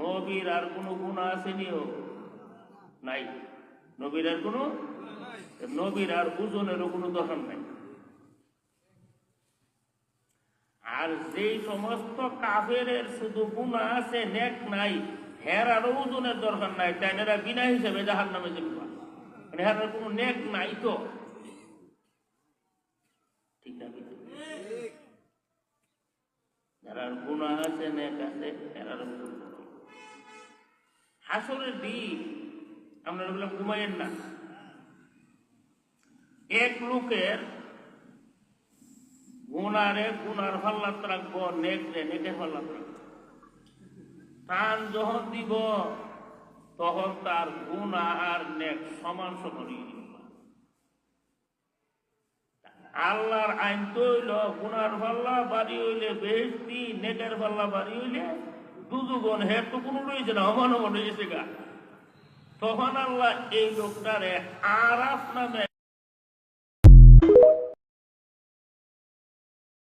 নবীর আর কোনো গুনাহ আসেনিও নাই, নবীর আর কোনো, নবীর আর ওজনেরও কোনো দরকার নাই। আর যেই সমস্ত কাফেরের শুধু গুনাহ আছে নেক নাই, হের আরো ওজনের দরকার নাই, তাই এরা বিনা হিসেবে জাহান্নামে যাবে, মানে হের কোনো নেক নাই তো, ঠিক না? যারা গুনাহ আছে নেক আছে এরা হাসরের দিন আপনারা বললাম ঘুমাইয়েন না। এক লোকের গুনার ফাল্লাত রাখবো, নেকের ফাল্লাত রাখবো। টান যখন দিব তখন তার গুনাহ আর নেক সমান সমান। আল্লাহর আইন তো হইল গুনার পাল্লা বাড়ি হইলে বেহেশতি, নেকের পাল্লা বাড়ি হইলে দুজুগণ। হের তো কোনো রয়েছে না, অমান অমান হয়েছে গা। তখন আল্লাহ এই লোকটারে আরাফ নামে